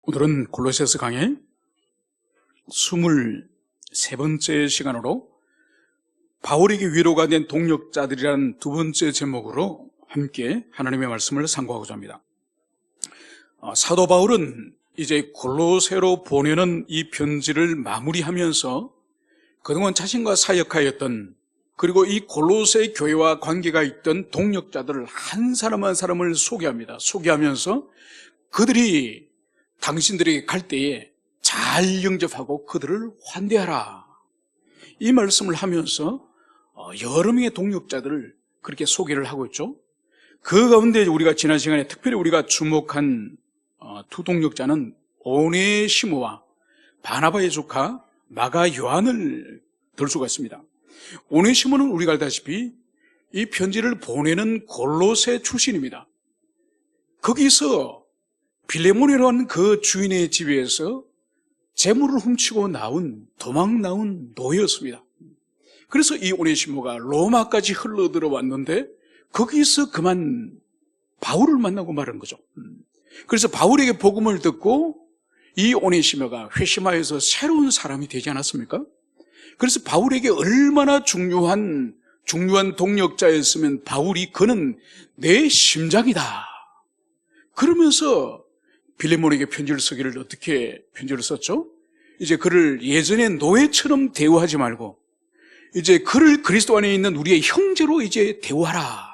오늘은 골로새서 강의 23번째 시간으로 바울에게 위로가 된 동역자들이라는 두 번째 제목으로 함께 하나님의 말씀을 상고하고자 합니다. 사도 바울은 이제 골로새로 보내는 이 편지를 마무리하면서 그동안 자신과 사역하였던, 그리고 이 골로새 교회와 관계가 있던 동역자들을 한 사람 한 사람을 소개합니다. 소개하면서 그들이 당신들에게 갈 때에 잘 영접하고 그들을 환대하라, 이 말씀을 하면서 여러 명의 동역자들을 그렇게 소개를 하고 있죠. 그 가운데 우리가 지난 시간에 특별히 우리가 주목한 두 동역자는 오네시모와 바나바의 조카 마가 요한을 들 수가 있습니다. 오네시모는 우리가 알다시피 이 편지를 보내는 골로새 출신입니다. 거기서 빌레몬이라는 그 주인의 집에서 재물을 훔치고 도망 나온 노예였습니다. 그래서 이 오네시모가 로마까지 흘러들어왔는데 거기서 그만 바울을 만나고 말한 거죠. 그래서 바울에게 복음을 듣고 이 오네시모가 회심하여서 새로운 사람이 되지 않았습니까? 그래서 바울에게 얼마나 중요한 동역자였으면 그는 내 심장이다 그러면서 빌레몬에게 편지를 쓰기를 어떻게 편지를 썼죠? 이제 그를 예전에 노예처럼 대우하지 말고 이제 그를 그리스도 안에 있는 우리의 형제로 이제 대우하라,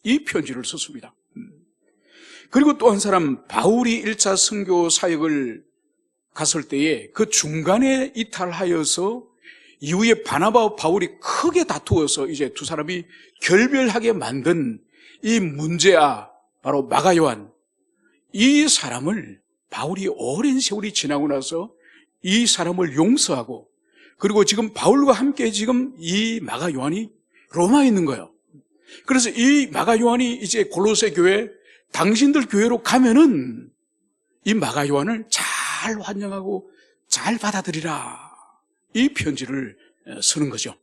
이 편지를 썼습니다. 그리고 또 한 사람, 바울이 1차 선교 사역을 갔을 때에 그 중간에 이탈하여서 이후에 바나바와 바울이 크게 다투어서 이제 두 사람이 결별하게 만든 이 문제아, 바로 마가 요한, 이 사람을 바울이 오랜 세월이 지나고 나서 이 사람을 용서하고, 그리고 지금 바울과 함께 지금 이 마가 요한이 로마에 있는 거예요. 그래서 이 마가 요한이 이제 골로새 교회, 당신들 교회로 가면은 이 마가 요한을 잘 환영하고 잘 받아들이라, 이 편지를 쓰는 거죠.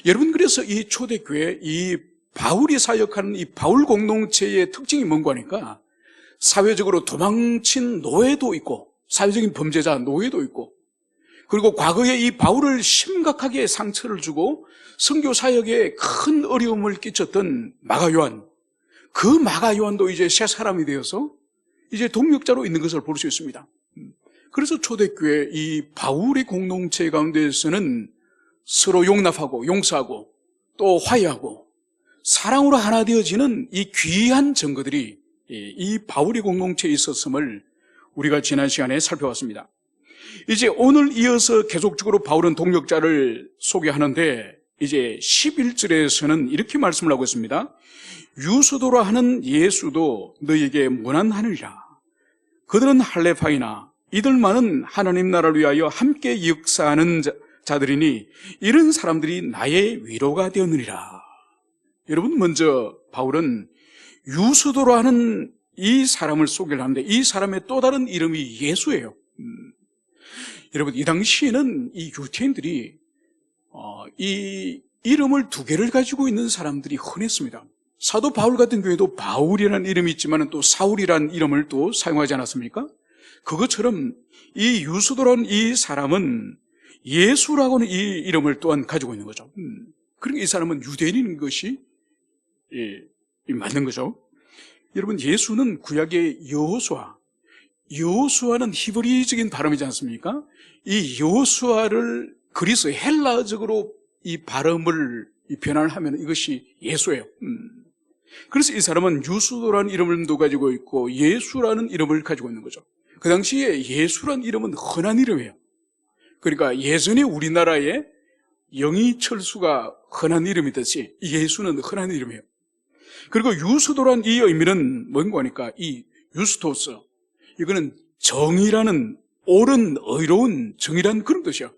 여러분, 그래서 이 초대교회, 이 바울이 사역하는 이 바울 공동체의 특징이 뭔가 하니까 사회적으로 도망친 노예도 있고, 사회적인 범죄자 노예도 있고, 그리고 과거에 이 바울을 심각하게 상처를 주고 선교 사역에 큰 어려움을 끼쳤던 마가 요한, 그 마가 요한도 이제 새 사람이 되어서 이제 동역자로 있는 것을 볼 수 있습니다. 그래서 초대교회 이 바울의 공동체 가운데에서는 서로 용납하고 용서하고 또 화해하고 사랑으로 하나 되어지는 이 귀한 증거들이 이 바울의 공동체에 있었음을 우리가 지난 시간에 살펴봤습니다. 이제 오늘 이어서 계속적으로 바울은 동역자를 소개하는데, 이제 11절에서는 이렇게 말씀을 하고 있습니다. 유수도라 하는 예수도 너에게 문안하느니라. 그들은 할레파이나 이들만은 하나님 나라를 위하여 함께 역사하는 자들이니 이런 사람들이 나의 위로가 되었느니라. 여러분, 먼저 바울은 유수도로 하는 이 사람을 소개를 하는데, 이 사람의 또 다른 이름이 예수예요. 여러분, 이 당시에는 이 유대인들이 이 이름을 두 개를 가지고 있는 사람들이 흔했습니다. 사도 바울 같은 경우에도 바울이라는 이름이 있지만 또 사울이라는 이름을 또 사용하지 않았습니까? 그것처럼 이 유수도라는 이 사람은 예수라고는 이 이름을 또한 가지고 있는 거죠. 그러니까 이 사람은 유대인인 것이 맞는 거죠. 여러분, 예수는 구약의 여호수아는 히브리적인 발음이지 않습니까? 이 여호수아를 그리스 헬라적으로 이 발음을 변환을 하면 이것이 예수예요. 그래서 이 사람은 유수도라는 이름도 가지고 있고 예수라는 이름을 가지고 있는 거죠. 그 당시에 예수라는 이름은 흔한 이름이에요. 그러니까 예전에 우리나라에 영희철수가 흔한 이름이듯이 예수는 흔한 이름이에요. 그리고 유수도란 이 의미는 뭔가 하니까 이 유스토스, 이거는 정의라는, 옳은, 의로운 정의라는 그런 뜻이야.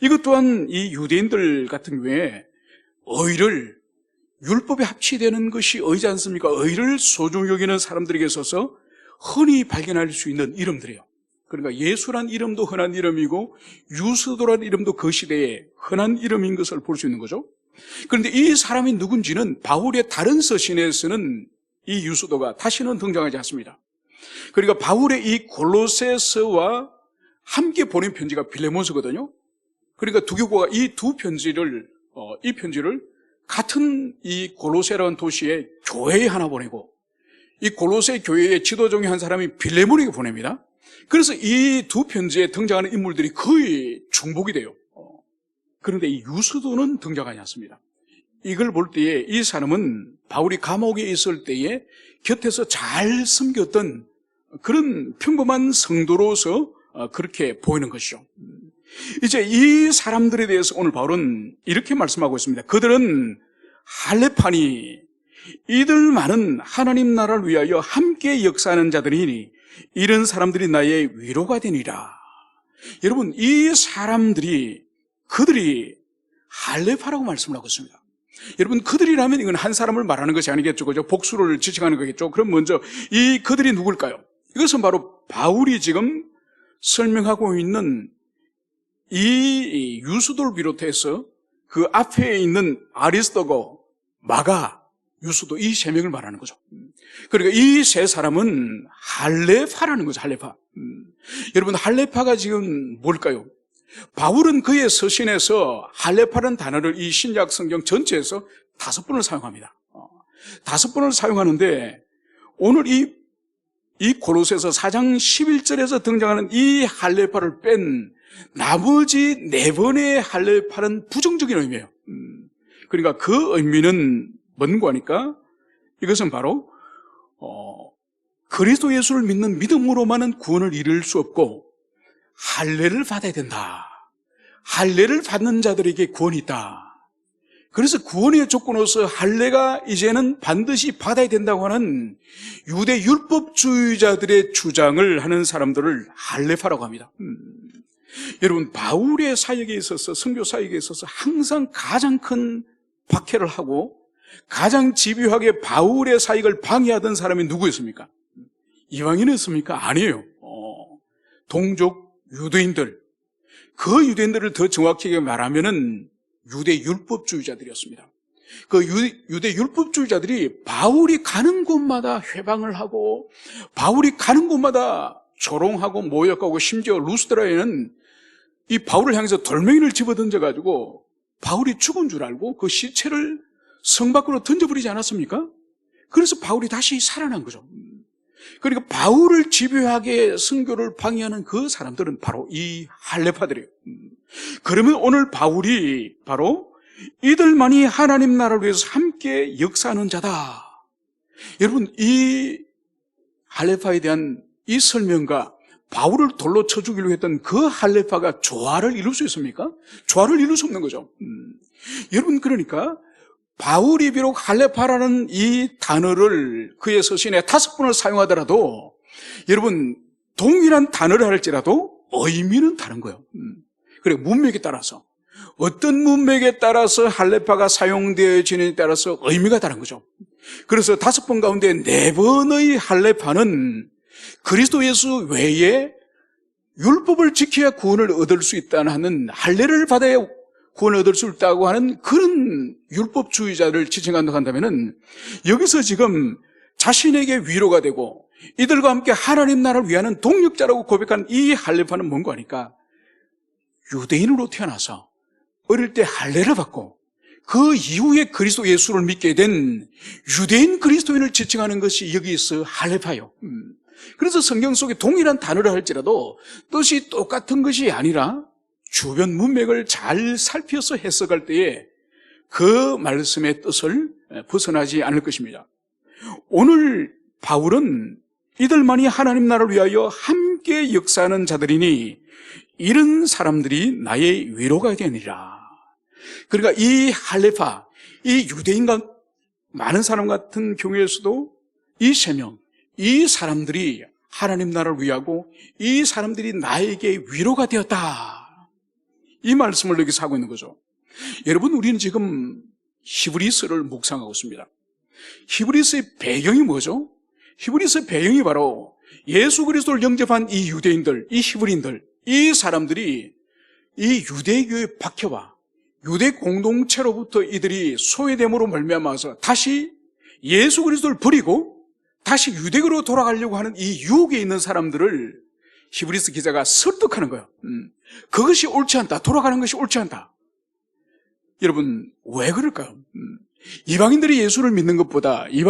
이것 또한 이 유대인들 같은 경우에 의를, 율법에 합치되는 것이 의지 않습니까? 의를 소중히 여기는 사람들에게 있어서 흔히 발견할 수 있는 이름들이에요. 그러니까 예수란 이름도 흔한 이름이고 유수도란 이름도 그 시대에 흔한 이름인 것을 볼 수 있는 거죠. 그런데 이 사람이 누군지는 바울의 다른 서신에서는 이 유수도가 다시는 등장하지 않습니다. 그러니까 바울의 이 골로새서와 함께 보낸 편지가 빌레몬서거든요. 그러니까 두 교구가 이 편지를 같은 이 골로새라는 도시에 교회에 하나 보내고, 이 골로새 교회의 지도종의 한 사람이 빌레몬에게 보냅니다. 그래서 이 두 편지에 등장하는 인물들이 거의 중복이 돼요. 그런데 이 유스도는 등장하지 않습니다. 이걸 볼 때에 이 사람은 바울이 감옥에 있을 때에 곁에서 잘 섬겼던 그런 평범한 성도로서 그렇게 보이는 것이죠. 이제 이 사람들에 대해서 오늘 바울은 이렇게 말씀하고 있습니다. 그들은 할례파니 이들만은 하나님 나라를 위하여 함께 역사하는 자들이니 이런 사람들이 나의 위로가 되니라. 여러분, 이 사람들이 그들이 할례파라고 말씀을 하고 있습니다. 여러분, 그들이라면 이건 한 사람을 말하는 것이 아니겠죠. 그죠? 복수를 지칭하는 거겠죠. 그럼 먼저 이 그들이 누굴까요? 이것은 바로 바울이 지금 설명하고 있는 이 유수도를 비롯해서 그 앞에 있는 아리스도고, 마가, 유수도 이 세 명을 말하는 거죠. 그러니까 이 세 사람은 할례파라는 거죠. 할례파. 여러분, 할례파가 지금 뭘까요? 바울은 그의 서신에서 할례파라는 단어를 이 신약 성경 전체에서 5번을 사용합니다. 5번을 사용하는데 오늘 이 골로새서 4장 11절에서 등장하는 이 할례파를 뺀 나머지 4번의 할례파는 부정적인 의미예요. 그러니까 그 의미는 뭔가 하니까 이것은 바로 그리스도 예수를 믿는 믿음으로만은 구원을 이룰 수 없고 할례를 받아야 된다. 할례를 받는 자들에게 구원이 있다. 그래서 구원의 조건으로서 할례가 이제는 반드시 받아야 된다고 하는 유대 율법주의자들의 주장을 하는 사람들을 할례파라고 합니다. 여러분, 바울의 사역에 있어서, 선교 사역에 있어서 항상 가장 큰 박해를 하고 가장 집요하게 바울의 사역을 방해하던 사람이 누구였습니까? 이방인이었습니까? 아니에요. 동족 유대인들, 그 유대인들을 더 정확하게 말하면은 유대 율법주의자들이었습니다. 그 유대 율법주의자들이 바울이 가는 곳마다 회방을 하고 바울이 가는 곳마다 조롱하고 모욕하고 심지어 루스드라에는 이 바울을 향해서 돌멩이를 집어던져가지고 바울이 죽은 줄 알고 그 시체를 성 밖으로 던져버리지 않았습니까? 그래서 바울이 다시 살아난 거죠. 그러니까 바울을 집요하게 선교를 방해하는 그 사람들은 바로 이 할례파들이에요. 그러면 오늘 바울이 바로 이들만이 하나님 나라를 위해서 함께 역사하는 자다. 여러분, 이 할례파에 대한 이 설명과 바울을 돌로 쳐 죽이려고 했던 그 할례파가 조화를 이룰 수 있습니까? 조화를 이룰 수 없는 거죠. 여러분, 그러니까 바울이 비록 할례파라는 이 단어를 그의 서신에 5번을 사용하더라도 여러분, 동일한 단어를 할지라도 의미는 다른 거예요. 그리고 문맥에 따라서, 어떤 문맥에 따라서 할례파가 사용되어지느냐에 따라서 의미가 다른 거죠. 그래서 5번 가운데 4번의 할례파는 그리스도 예수 외에 율법을 지켜야 구원을 얻을 수 있다는, 할례를 받아야 구원을 얻을 수 있다고 하는 그런 율법주의자를 지칭한다고 한다면은, 여기서 지금 자신에게 위로가 되고 이들과 함께 하나님 나라를 위하는 동력자라고 고백한 이 할례파는 뭔가 하니까, 유대인으로 태어나서 어릴 때 할례를 받고 그 이후에 그리스도 예수를 믿게 된 유대인 그리스도인을 지칭하는 것이 여기서 할례파예요. 그래서 성경 속에 동일한 단어를 할지라도 뜻이 똑같은 것이 아니라 주변 문맥을 잘 살펴서 해석할 때에 그 말씀의 뜻을 벗어나지 않을 것입니다. 오늘 바울은 이들만이 하나님 나라를 위하여 함께 역사하는 자들이니 이런 사람들이 나의 위로가 되니라. 그러니까 이 할례파, 이 유대인과 많은 사람 같은 경우에서도 이 3명, 이 사람들이 하나님 나라를 위하고 이 사람들이 나에게 위로가 되었다. 이 말씀을 여기서 하고 있는 거죠. 여러분, 우리는 지금 히브리서를 묵상하고 있습니다. 히브리서의 배경이 뭐죠? 히브리서의 배경이 바로 예수 그리스도를 영접한 이 유대인들, 이 히브리인들, 이 사람들이 이 유대교의 박해와 유대 공동체로부터 이들이 소외됨으로 말미암아서 다시 예수 그리스도를 버리고 다시 유대교로 돌아가려고 하는 이 유혹에 있는 사람들을 히브리서 기자가 설득하는 거예요. 그것이 옳지 않다. 돌아가는 것이 옳지 않다. 여러분, 왜 그럴까요? 이방인들이 예수를 믿는 것보다 이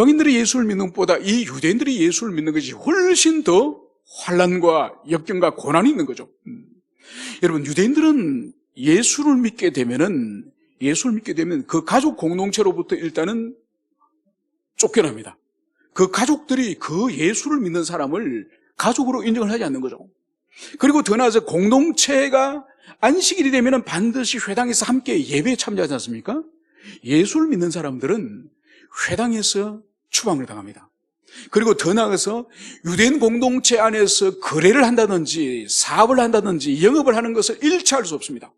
유대인들이 예수를 믿는 것이 훨씬 더 환난과 역경과 고난이 있는 거죠. 여러분, 유대인들은 예수를 믿게 되면 그 가족 공동체로부터 일단은 쫓겨납니다. 그 가족들이 그 예수를 믿는 사람을 가족으로 인정을 하지 않는 거죠. 그리고 더 나아가서 공동체가 안식일이 되면 반드시 회당에서 함께 예배에 참여하지 않습니까? 예수를 믿는 사람들은 회당에서 추방을 당합니다. 그리고 더 나아가서 유대인 공동체 안에서 거래를 한다든지 사업을 한다든지 영업을 하는 것을 일치할 수 없습니다.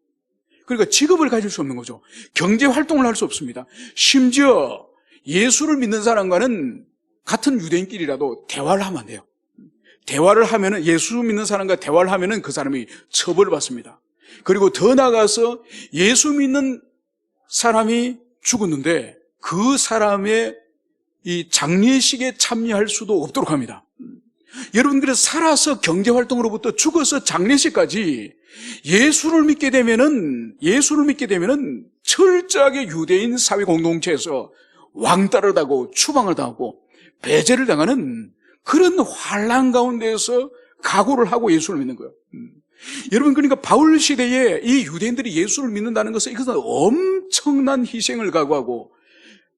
그러니까 직업을 가질 수 없는 거죠. 경제 활동을 할 수 없습니다. 심지어 예수를 믿는 사람과는 같은 유대인끼리라도 대화를 하면 안 돼요. 대화를 하면은, 예수 믿는 사람과 대화를 하면은 그 사람이 처벌을 받습니다. 그리고 더 나아가서 예수 믿는 사람이 죽었는데 그 사람의 이 장례식에 참여할 수도 없도록 합니다. 여러분, 그래서 살아서 경제활동으로부터 죽어서 장례식까지 예수를 믿게 되면은 철저하게 유대인 사회 공동체에서 왕따를 당하고 추방을 당하고 배제를 당하는 그런 환난 가운데에서 각오를 하고 예수를 믿는 거예요. 여러분, 그러니까 바울 시대에 이 유대인들이 예수를 믿는다는 것은 이것은 엄청난 희생을 각오하고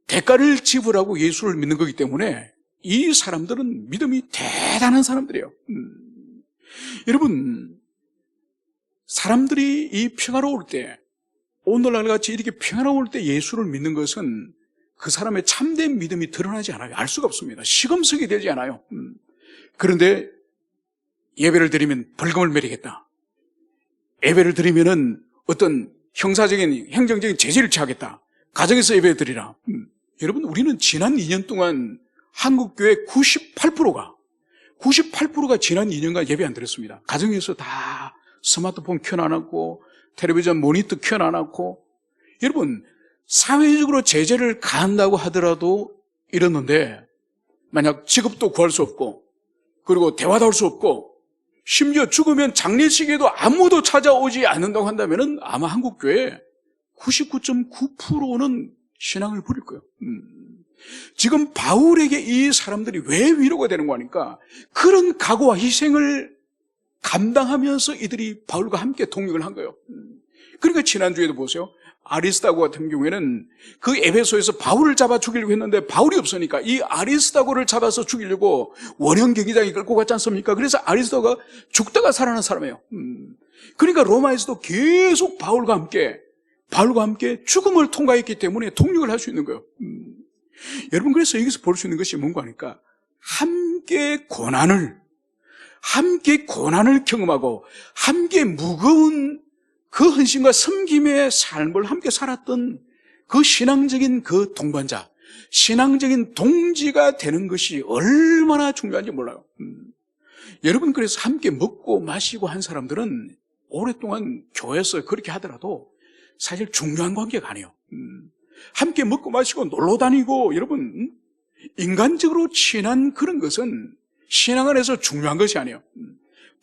대가를 지불하고 예수를 믿는 거기 때문에 이 사람들은 믿음이 대단한 사람들이에요. 여러분, 사람들이 이 평화로울 때, 오늘날 같이 이렇게 평화로울 때 예수를 믿는 것은 그 사람의 참된 믿음이 드러나지 않아요. 알 수가 없습니다. 시금석이 되지 않아요. 그런데 예배를 드리면 벌금을 매리겠다. 예배를 드리면은 어떤 형사적인, 행정적인 제재를 취하겠다. 가정에서 예배 드리라. 여러분, 우리는 지난 2년 동안 한국교회 98%가 지난 2년간 예배 안 드렸습니다. 가정에서 다 스마트폰 켜놔놓고 텔레비전 모니터 켜놔놓고. 여러분, 사회적으로 제재를 가한다고 하더라도 이러는데 만약 직업도 구할 수 없고 그리고 대화도 할 수 없고 심지어 죽으면 장례식에도 아무도 찾아오지 않는다고 한다면 아마 한국교회 99.9%는 신앙을 버릴 거예요. 지금 바울에게 이 사람들이 왜 위로가 되는 거 하니까 그런 각오와 희생을 감당하면서 이들이 바울과 함께 동역을 한 거예요. 그러니까 지난주에도 보세요. 아리스다고 같은 경우에는 그 에베소에서 바울을 잡아 죽이려고 했는데 바울이 없으니까 이 아리스다고를 잡아서 죽이려고 원형 경기장에 끌고 갔지 않습니까? 그래서 아리스다고가 죽다가 살아난 사람이에요. 그러니까 로마에서도 계속 바울과 함께 죽음을 통과했기 때문에 동력을 할 수 있는 거예요. 여러분, 그래서 여기서 볼 수 있는 것이 뭔가 하니까 함께 고난을 경험하고 함께 무거운 그 헌신과 섬김의 삶을 함께 살았던 그 신앙적인 그 동반자, 신앙적인 동지가 되는 것이 얼마나 중요한지 몰라요. 여러분, 그래서 함께 먹고 마시고 한 사람들은 오랫동안 교회에서 그렇게 하더라도 사실 중요한 관계가 아니에요. 함께 먹고 마시고 놀러 다니고, 여러분, 인간적으로 친한 그런 것은 신앙 안에서 중요한 것이 아니에요.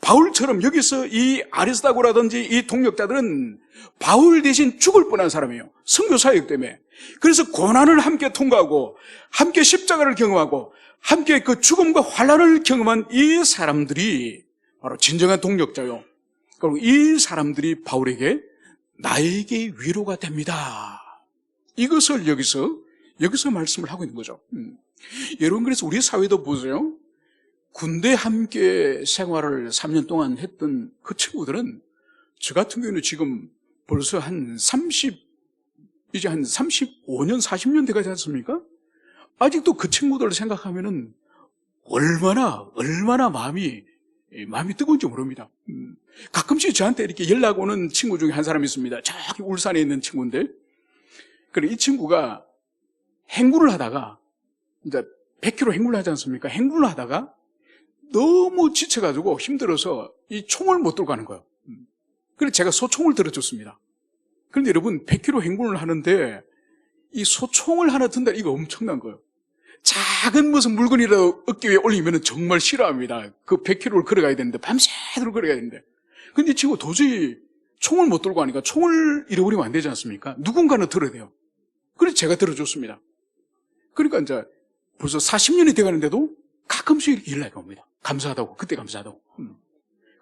바울처럼 여기서 이 아리스다고라든지 이 동역자들은 바울 대신 죽을 뻔한 사람이에요. 선교 사역 때문에. 그래서 고난을 함께 통과하고 함께 십자가를 경험하고 함께 그 죽음과 환난을 경험한 이 사람들이 바로 진정한 동역자요. 그리고 이 사람들이 바울에게 나에게 위로가 됩니다. 이것을 여기서 말씀을 하고 있는 거죠. 여러분, 그래서 우리 사회도 보세요. 군대 함께 생활을 3년 동안 했던 그 친구들은 저 같은 경우는 지금 벌써 이제 한 35년, 40년 돼가지 않습니까? 아직도 그 친구들을 생각하면은 얼마나 마음이 뜨거운지 모릅니다. 가끔씩 저한테 이렇게 연락 오는 친구 중에 한 사람이 있습니다. 저기 울산에 있는 친구인데, 그래, 이 친구가 행군을 하다가, 이제 100km 행군을 하지 않습니까? 행군을 하다가 너무 지쳐가지고 힘들어서 이 총을 못 들고 가는 거예요. 그래서 제가 소총을 들어줬습니다. 그런데 여러분, 100km 행군을 하는데 이 소총을 하나 든다, 이거 엄청난 거예요. 작은 무슨 물건이라도 어깨 위에 올리면 정말 싫어합니다. 그 100km를 걸어가야 되는데, 밤새도록 걸어가야 되는데. 근데 지금 도저히 총을 못 들고 하니까 총을 잃어버리면 안 되지 않습니까? 누군가는 들어야 돼요. 그래서 제가 들어줬습니다. 그러니까 이제 벌써 40년이 돼가는데도 가끔씩 연락이 옵니다. 감사하다고, 그때 감사하다고.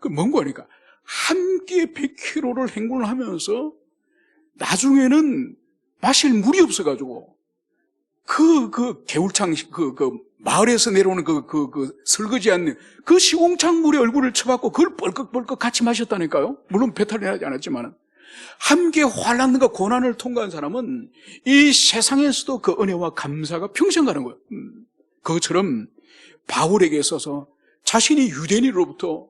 그 뭔가 하니까 함께 100km를 행군을 하면서 나중에는 마실 물이 없어가지고 개울창, 마을에서 내려오는 설거지한 그 시공창 물에 얼굴을 쳐박고 그걸 뻘꺽뻘꺽 같이 마셨다니까요. 물론 배탈이 나지 않았지만. 함께 환난과 고난을 통과한 사람은 이 세상에서도 그 은혜와 감사가 평생 가는 거예요. 그것처럼 바울에게 있어서 자신이 유대인으로부터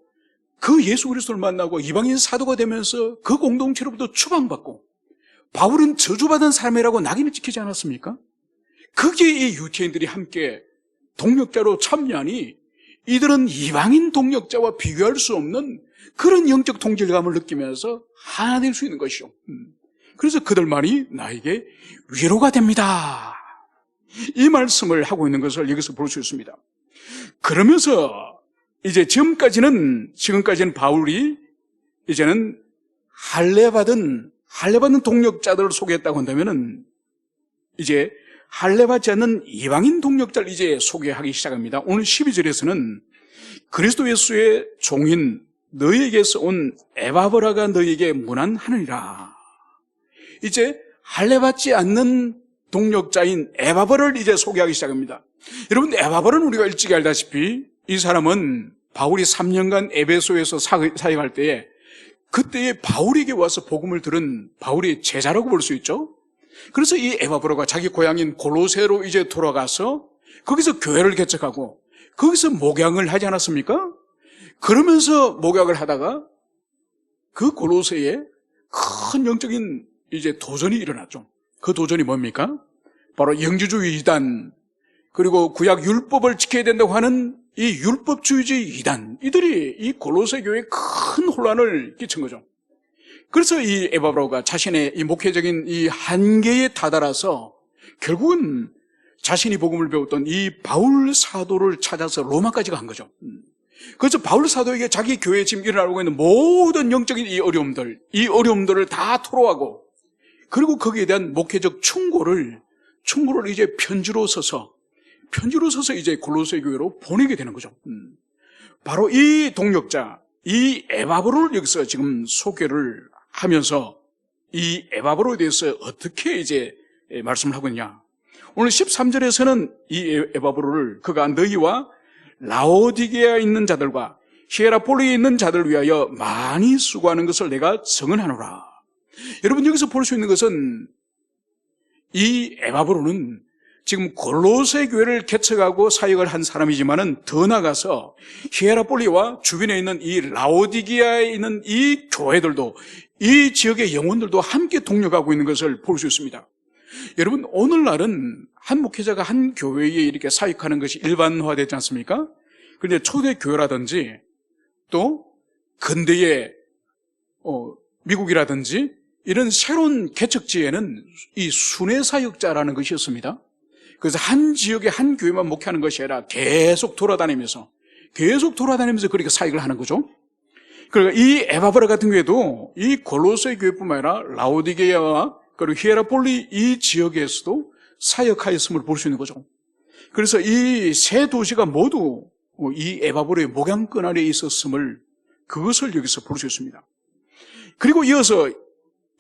그 예수 그리스도를 만나고 이방인 사도가 되면서 그 공동체로부터 추방받고 바울은 저주받은 사람이라고 낙인을 찍히지 않았습니까? 그게 이 유대인들이 함께 동력자로 참여하니 이들은 이방인 동력자와 비교할 수 없는 그런 영적 동질감을 느끼면서 하나 될 수 있는 것이죠. 그래서 그들만이 나에게 위로가 됩니다. 이 말씀을 하고 있는 것을 여기서 볼 수 있습니다. 그러면서 이제 지금까지는 바울이 이제는 할례받은 동력자들을 소개했다고 한다면은 이제 할례받지 않는 이방인 동력자를 이제 소개하기 시작합니다. 오늘 12절에서는 그리스도 예수의 종인 너희에게서 온 에바브라가 너희에게 문안하느니라. 이제 할례받지 않는 동력자인 에바브를 이제 소개하기 시작합니다. 여러분, 에바브는 우리가 일찍 알다시피 이 사람은 바울이 3년간 에베소에서 사역할 때에 그때에 바울에게 와서 복음을 들은 바울의 제자라고 볼 수 있죠. 그래서 이 에바브로가 자기 고향인 골로새로 이제 돌아가서 거기서 교회를 개척하고 거기서 목양을 하지 않았습니까? 그러면서 목양을 하다가 그 골로새에 큰 영적인 이제 도전이 일어났죠. 그 도전이 뭡니까? 바로 영주주의 이단, 그리고 구약 율법을 지켜야 된다고 하는 이 율법주의주의 이단, 이들이 이 골로새 교회에 큰 혼란을 끼친 거죠. 그래서 이 에바브로가 자신의 이 목회적인 이 한계에 다다라서 결국은 자신이 복음을 배웠던 이 바울 사도를 찾아서 로마까지 간 거죠. 그래서 바울 사도에게 자기 교회에 지금 일어나고 있는 모든 영적인 이 어려움들을 다 토로하고, 그리고 거기에 대한 목회적 충고를 이제 편지로 써서 이제 골로새 교회로 보내게 되는 거죠. 바로 이 동력자, 이 에바브로를 여기서 지금 소개를 하면서 이 에바브로에 대해서 어떻게 이제 말씀을 하고 있냐. 오늘 13절에서는 이 에바브로를 그가 너희와 라오디게아에 있는 자들과 히에라폴리에 있는 자들을 위하여 많이 수고하는 것을 내가 증언하노라. 여러분, 여기서 볼 수 있는 것은 이 에바브로는 지금 골로새 교회를 개척하고 사역을 한 사람이지만은 더 나아가서 히에라폴리와 주변에 있는 이 라오디게아에 있는 이 교회들도, 이 지역의 영혼들도 함께 동력하고 있는 것을 볼 수 있습니다. 여러분, 오늘날은 한 목회자가 한 교회에 이렇게 사역하는 것이 일반화되지 않습니까? 그런데 초대교회라든지 또 근대의 미국이라든지 이런 새로운 개척지에는 이 순회사역자라는 것이 있습니다. 그래서 한 지역의 한 교회만 목회하는 것이 아니라 계속 돌아다니면서 그렇게 사역을 하는 거죠. 그러니까 이 에바브라 같은 경우에도 이 골로새 교회뿐만 아니라 라오디게아와 그리고 히에라폴리 이 지역에서도 사역하였음을 볼 수 있는 거죠. 그래서 이 세 도시가 모두 이 에바브로의 목양권 아래에 있었음을, 그것을 여기서 볼 수 있습니다. 그리고 이어서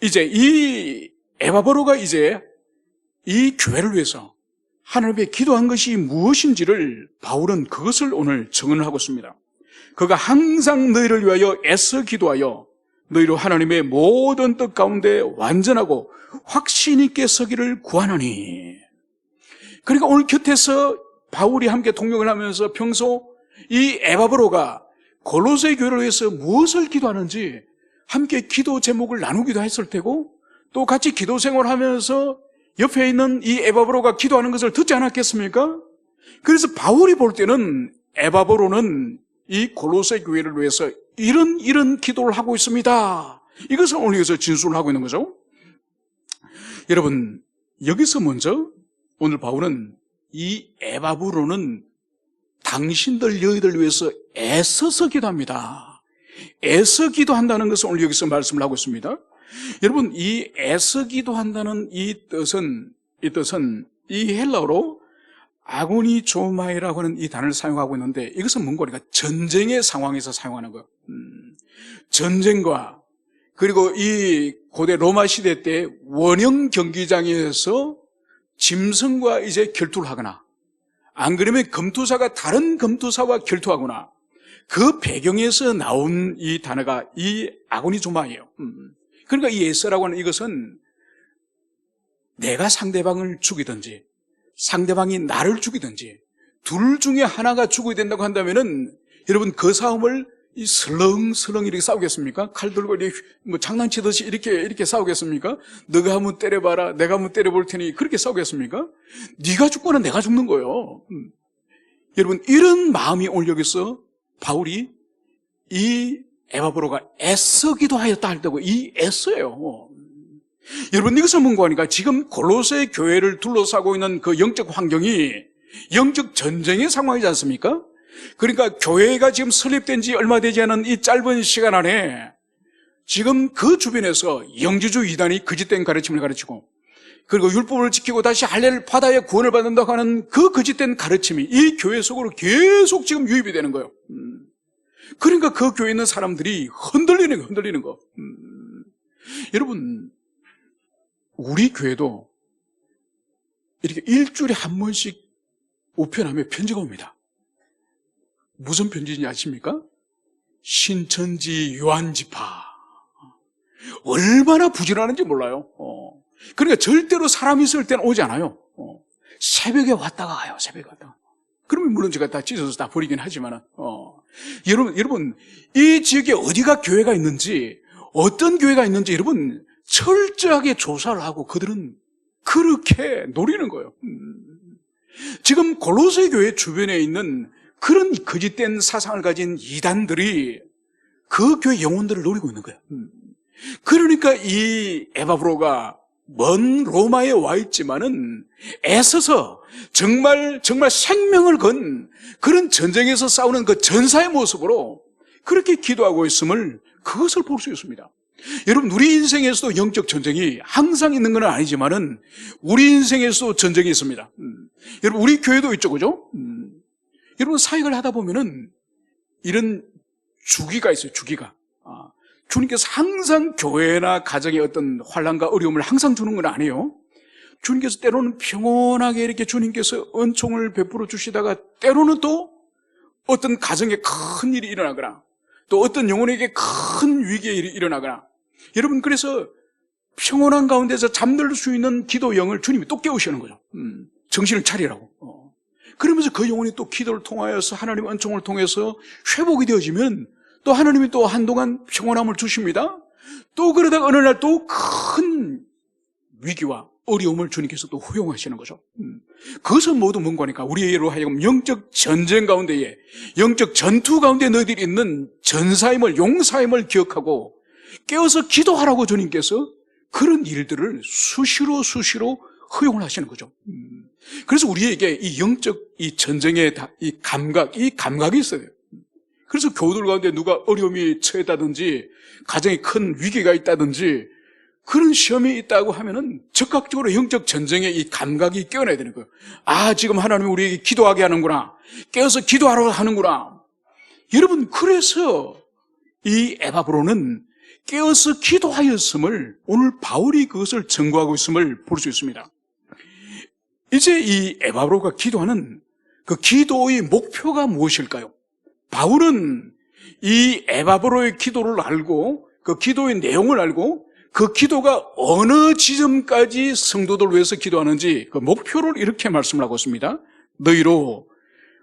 이제 이 에바브로가 이제 이 교회를 위해서 하나님께 기도한 것이 무엇인지를 바울은 그것을 오늘 증언을 하고 있습니다. 그가 항상 너희를 위하여 애써 기도하여 너희로 하나님의 모든 뜻 가운데 완전하고 확신 있게 서기를 구하노니. 그러니까 오늘 곁에서 바울이 함께 동역을 하면서 평소 이 에바브로가 골로새 교회를 위해서 무엇을 기도하는지 함께 기도 제목을 나누기도 했을 테고, 또 같이 기도 생활하면서 옆에 있는 이 에바브로가 기도하는 것을 듣지 않았겠습니까? 그래서 바울이 볼 때는 에바브로는 이 골로새 교회를 위해서 이런 기도를 하고 있습니다. 이것을 오늘 여기서 진술을 하고 있는 거죠. 여러분, 여기서 먼저 오늘 바울은 이 에바브로는 당신들 너희들 위해서 애써서 기도합니다. 애써 기도한다는 것을 오늘 여기서 말씀을 하고 있습니다. 여러분, 이 애써 기도한다는 이 뜻은 이 헬라어로 아고니조마이라고 하는 이 단어를 사용하고 있는데, 이것은 뭔가 그러니까 전쟁의 상황에서 사용하는 거예요. 전쟁과, 그리고 이 고대 로마 시대 때 원형 경기장에서 짐승과 이제 결투를 하거나, 안 그러면 검투사가 다른 검투사와 결투하거나, 그 배경에서 나온 이 단어가 이 아고니조마예요. 그러니까 이 에서라고 하는 이것은 내가 상대방을 죽이든지 상대방이 나를 죽이든지 둘 중에 하나가 죽어야 된다고 한다면은, 여러분, 그 싸움을 이 슬렁슬렁 이렇게 싸우겠습니까? 칼 들고 이렇게 뭐 장난치듯이 이렇게 싸우겠습니까? 너가 한번 때려봐라, 내가 한번 때려볼 테니, 그렇게 싸우겠습니까? 네가 죽거나 내가 죽는 거예요. 여러분, 이런 마음이 오늘 여기서 바울이 이 에바브로가 애써 기도하였다 할 때고, 이 애써요. 여러분, 이것을 뭔가 하니까 지금 골로새 교회를 둘러싸고 있는 그 영적 환경이 영적 전쟁의 상황이지 않습니까? 그러니까 교회가 지금 설립된 지 얼마 되지 않은 이 짧은 시간 안에 지금 그 주변에서 영지주 이단이 거짓된 가르침을 가르치고, 그리고 율법을 지키고 다시 할례를 받아야 구원을 받는다고 하는 그 거짓된 가르침이 이 교회 속으로 계속 지금 유입이 되는 거예요. 그러니까 그 교회에 있는 사람들이 흔들리는 거. 여러분, 우리 교회도 이렇게 일주일에 한 번씩 우편함에 편지가 옵니다. 무슨 편지인지 아십니까? 신천지 요한지파. 얼마나 부지런한지 몰라요. 그러니까 절대로 사람이 있을 때는 오지 않아요. 새벽에 왔다가 가요. 새벽에 왔다가. 그러면 물론 제가 다 찢어서 다 버리긴 하지만은, 여러분, 이 지역에 어디가 교회가 있는지, 어떤 교회가 있는지 여러분 철저하게 조사를 하고 그들은 그렇게 노리는 거예요. 지금 골로새 교회 주변에 있는 그런 거짓된 사상을 가진 이단들이 그 교회 영혼들을 노리고 있는 거예요. 그러니까 이 에바브로가 먼 로마에 와 있지만은 애써서 정말 생명을 건 그런 전쟁에서 싸우는 그 전사의 모습으로 그렇게 기도하고 있음을, 그것을 볼 수 있습니다. 여러분, 우리 인생에서도 영적 전쟁이 항상 있는 건 아니지만은 우리 인생에서도 전쟁이 있습니다. 여러분, 우리 교회도 있죠, 그죠? 여러분, 사역을 하다 보면은 이런 주기가 있어요, 주기가. 주님께서 항상 교회나 가정에 어떤 환난과 어려움을 항상 주는 건 아니에요. 주님께서 때로는 평온하게 이렇게 주님께서 은총을 베풀어 주시다가, 때로는 또 어떤 가정에 큰 일이 일어나거나, 또 어떤 영혼에게 큰 위기가 일어나거나, 여러분, 그래서 평온한 가운데서 잠들 수 있는 기도영을 주님이 또 깨우시는 거죠. 정신을 차리라고. 그러면서 그 영혼이 또 기도를 통하여서 하나님의 은총을 통해서 회복이 되어지면 또 하나님이 또 한동안 평온함을 주십니다. 또 그러다가 어느 날 또 큰 위기와 어려움을 주님께서 또 허용하시는 거죠. 그것은 모두 뭔가 하니까 우리로 하여금 영적 전쟁 가운데에, 영적 전투 가운데 너희들이 있는 전사임을, 용사임을 기억하고 깨어서 기도하라고 주님께서 그런 일들을 수시로 허용을 하시는 거죠. 그래서 우리에게 이 영적 이 전쟁의 이 감각이 있어요. 그래서 교우들 가운데 누가 어려움이 처했다든지 가정에 큰 위기가 있다든지 그런 시험이 있다고 하면은 적극적으로 영적 전쟁의 이 감각이 깨어나야 되는 거예요. 아, 지금 하나님이 우리에게 기도하게 하는구나, 깨어서 기도하러 하는구나. 여러분, 그래서 이 에바브로는 깨어서 기도하였음을, 오늘 바울이 그것을 증거하고 있음을 볼 수 있습니다. 이제 이 에바브로가 기도하는 그 기도의 목표가 무엇일까요? 바울은 이 에바브로의 기도를 알고, 그 기도의 내용을 알고, 그 기도가 어느 지점까지 성도들 위해서 기도하는지 그 목표를 이렇게 말씀을 하고 있습니다. 너희로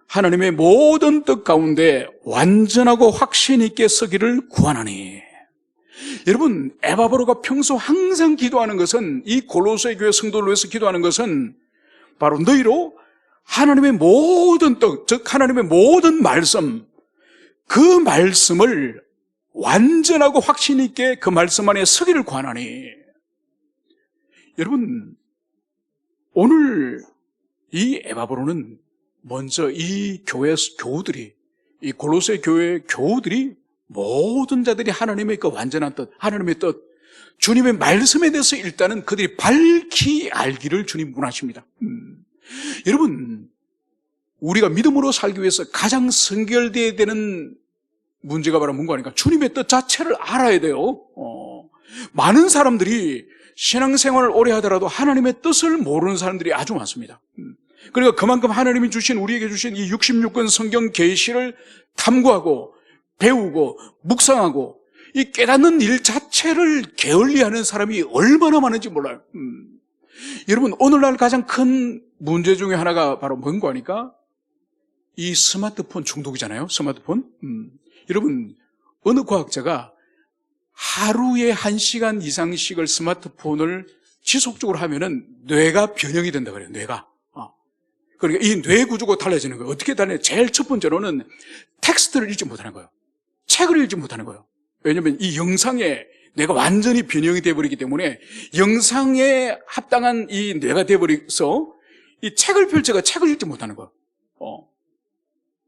하나님의 모든 뜻 가운데 완전하고 확신 있게 서기를 구하나니. 여러분, 에바브로가 평소 항상 기도하는 것은, 이 골로새 교회 성도를 위해서 기도하는 것은 바로 너희로 하나님의 모든 뜻, 즉 하나님의 모든 말씀, 그 말씀을 완전하고 확신 있게 그 말씀 안에 서기를 구하나니. 여러분, 오늘 이 에바브로는 먼저 이 교회 교우들이, 이 골로새 교회 교우들이 모든 자들이 하나님의 그 완전한 뜻, 하나님의 뜻, 주님의 말씀에 대해서 일단은 그들이 밝히 알기를 주님 원하십니다. 여러분, 우리가 믿음으로 살기 위해서 가장 선결되어야 되는 문제가 바로 뭔가 하니까 주님의 뜻 자체를 알아야 돼요. 많은 사람들이 신앙생활을 오래 하더라도 하나님의 뜻을 모르는 사람들이 아주 많습니다. 그러니까 그만큼 하나님이 주신, 우리에게 주신 이 66권 성경 계시를 탐구하고 배우고 묵상하고 이 깨닫는 일 자체를 게을리하는 사람이 얼마나 많은지 몰라요. 여러분, 오늘날 가장 큰 문제 중에 하나가 바로 뭔가 하니까 이 스마트폰 중독이잖아요. 스마트폰. 여러분, 어느 과학자가 하루에 1시간 이상씩을 스마트폰을 지속적으로 하면은 뇌가 변형이 된다 그래요. 뇌가. 그러니까 이 뇌 구조가 달라지는 거예요. 어떻게 달라요? 제일 첫 번째로는 텍스트를 읽지 못하는 거예요. 책을 읽지 못하는 거예요. 왜냐하면 이 영상에 뇌가 완전히 변형이 되어버리기 때문에 영상에 합당한 이 뇌가 되어버려서 이 책을 펼쳐가 책을 읽지 못하는 거예요.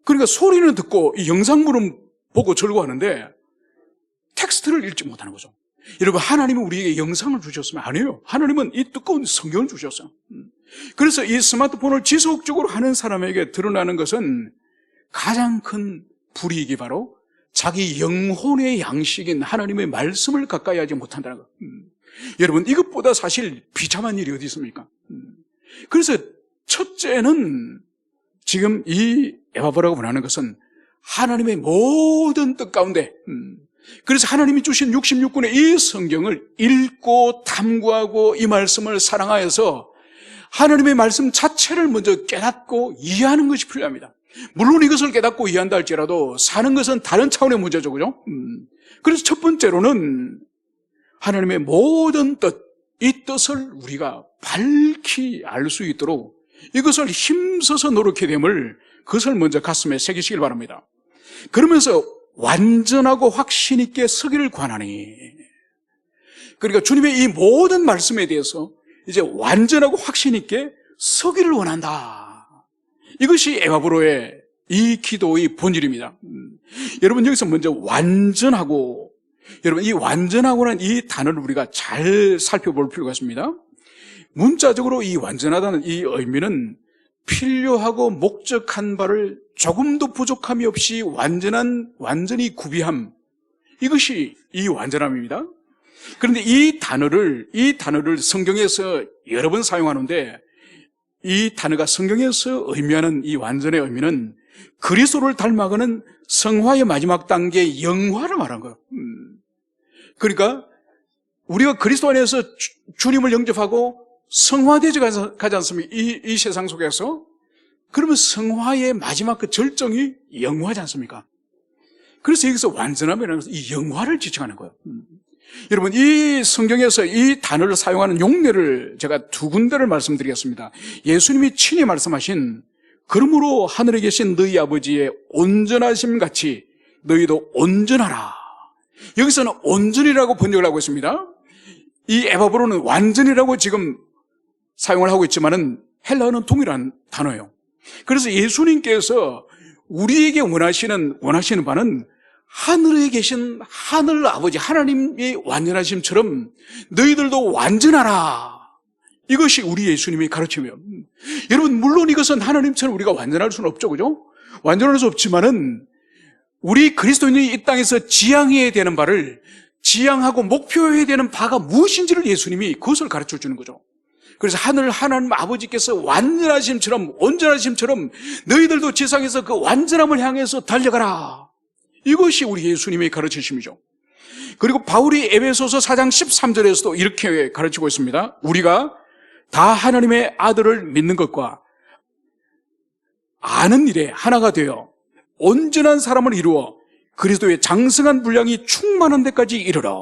그러니까 소리는 듣고 이 영상물은 보고 즐거워하는데 텍스트를 읽지 못하는 거죠. 여러분, 하나님은 우리에게 영상을 주셨으면 아니에요. 하나님은 이 두꺼운 성경을 주셨어요. 그래서 이 스마트폰을 지속적으로 하는 사람에게 드러나는 것은 가장 큰 불이익이 바로 자기 영혼의 양식인 하나님의 말씀을 가까이 하지 못한다는 것. 여러분, 이것보다 사실 비참한 일이 어디 있습니까? 그래서 첫째는 지금 이 에바브라고 말하는 것은 하나님의 모든 뜻 가운데, 그래서 하나님이 주신 66권의 이 성경을 읽고 탐구하고 이 말씀을 사랑하여서 하나님의 말씀 자체를 먼저 깨닫고 이해하는 것이 필요합니다. 물론 이것을 깨닫고 이해한다 할지라도 사는 것은 다른 차원의 문제죠, 그죠? 그래서 첫 번째로는 하나님의 모든 뜻, 이 뜻을 우리가 밝히 알 수 있도록 이것을 힘써서 노력해야 됨을, 그것을 먼저 가슴에 새기시길 바랍니다. 그러면서 완전하고 확신 있게 서기를 권하니, 그러니까 주님의 이 모든 말씀에 대해서 이제 완전하고 확신 있게 서기를 원한다. 이것이 에바브로의 이 기도의 본질입니다. 여러분, 여기서 먼저 완전하고, 여러분, 이 완전하고는 이 단어를 우리가 잘 살펴볼 필요가 있습니다. 문자적으로 이 완전하다는 이 의미는 필요하고 목적한 바를 조금도 부족함이 없이 완전히 구비함, 이것이 이 완전함입니다. 그런데 이 단어를 성경에서 여러 번 사용하는데, 이 단어가 성경에서 의미하는 이 완전의 의미는 그리스도를 닮아가는 성화의 마지막 단계 영화를 말한 거예요. 그러니까 우리가 그리스도 안에서 주님을 영접하고 성화되지 가지 않습니까? 이 세상 속에서. 그러면 성화의 마지막 그 절정이 영화지 않습니까? 그래서 여기서 완전함이라는 것은 이 영화를 지칭하는 거예요. 여러분, 이 성경에서 이 단어를 사용하는 용례를 제가 두 군데를 말씀드리겠습니다. 예수님이 친히 말씀하신, 그러므로 하늘에 계신 너희 아버지의 온전하심 같이 너희도 온전하라. 여기서는 온전이라고 번역을 하고 있습니다. 이 에바브로는 완전이라고 지금 사용을 하고 있지만은 헬라어는 동일한 단어예요. 그래서 예수님께서 우리에게 원하시는 바는 하늘에 계신 하늘 아버지 하나님의 완전하심처럼 너희들도 완전하라. 이것이 우리 예수님의 가르침이에요. 여러분, 물론 이것은 하나님처럼 우리가 완전할 수는 없죠, 그죠? 완전할 수 없지만은 우리 그리스도인이 이 땅에서 지향해야 되는 바를, 지향하고 목표해야 되는 바가 무엇인지를 예수님이 그것을 가르쳐 주는 거죠. 그래서 하나님 아버지께서 완전하심처럼, 온전하심처럼 너희들도 지상에서 그 완전함을 향해서 달려가라. 이것이 우리 예수님의 가르치심이죠. 그리고 바울이 에베소서 4장 13절에서도 이렇게 가르치고 있습니다. 우리가 다 하나님의 아들을 믿는 것과 아는 일에 하나가 되어 온전한 사람을 이루어 그리스도의 장성한 분량이 충만한 데까지 이르라.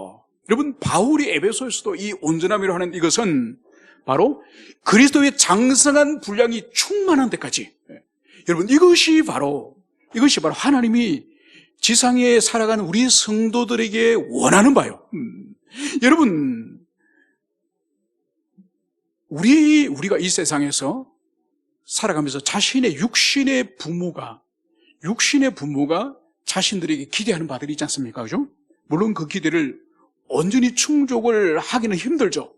여러분, 바울이 에베소에서도 이 온전함이라고 하는 이것은 바로 그리스도의 장성한 분량이 충만한 데까지. 여러분, 이것이 바로 하나님이 지상에 살아가는 우리 성도들에게 원하는 바요. 여러분, 우리가 이 세상에서 살아가면서 자신의 육신의 부모가 자신들에게 기대하는 바들이 있지 않습니까? 그죠? 물론 그 기대를 온전히 충족을 하기는 힘들죠.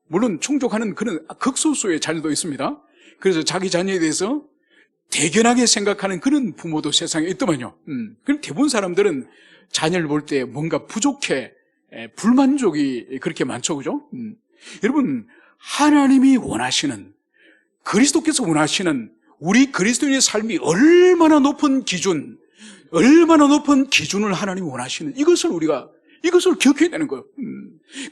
물론 충족하는 그런 극소수의 자녀도 있습니다. 그래서 자기 자녀에 대해서 대견하게 생각하는 그런 부모도 세상에 있더만요. 그럼 대부분 사람들은 자녀를 볼 때 뭔가 부족해, 불만족이 그렇게 많죠. 그죠? 여러분, 하나님이 원하시는, 그리스도께서 원하시는 우리 그리스도인의 삶이 얼마나 높은 기준을 하나님이 원하시는, 이것을 기억해야 되는 거예요.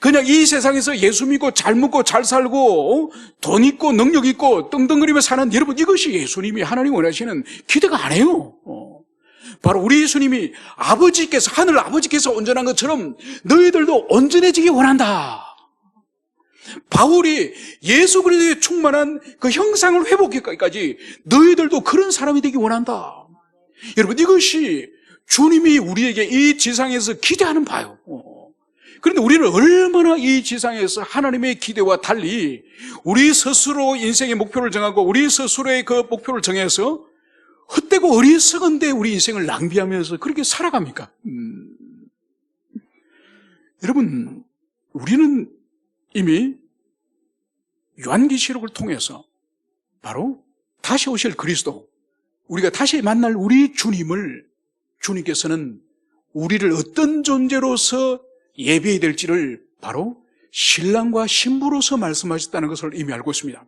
그냥 이 세상에서 예수 믿고 잘 먹고 잘 살고 돈 있고 능력 있고 떵떵거리며 사는 여러분, 이것이 예수님이 하나님 원하시는 기대가 아니에요. 바로 우리 예수님이 하늘 아버지께서 온전한 것처럼 너희들도 온전해지기 원한다. 바울이 예수 그리스도에 충만한 그 형상을 회복하기까지 너희들도 그런 사람이 되기 원한다. 여러분, 이것이 주님이 우리에게 이 지상에서 기대하는 바요. 그런데 우리는 얼마나 이 지상에서 하나님의 기대와 달리 우리 스스로 인생의 목표를 정하고 우리 스스로의 그 목표를 정해서 헛되고 어리석은데 우리 인생을 낭비하면서 그렇게 살아갑니까? 여러분, 우리는 이미 요한계시록을 통해서 바로 다시 오실 그리스도, 우리가 다시 만날 우리 주님께서는 우리를 어떤 존재로서 예배해야 될지를 바로 신랑과 신부로서 말씀하셨다는 것을 이미 알고 있습니다.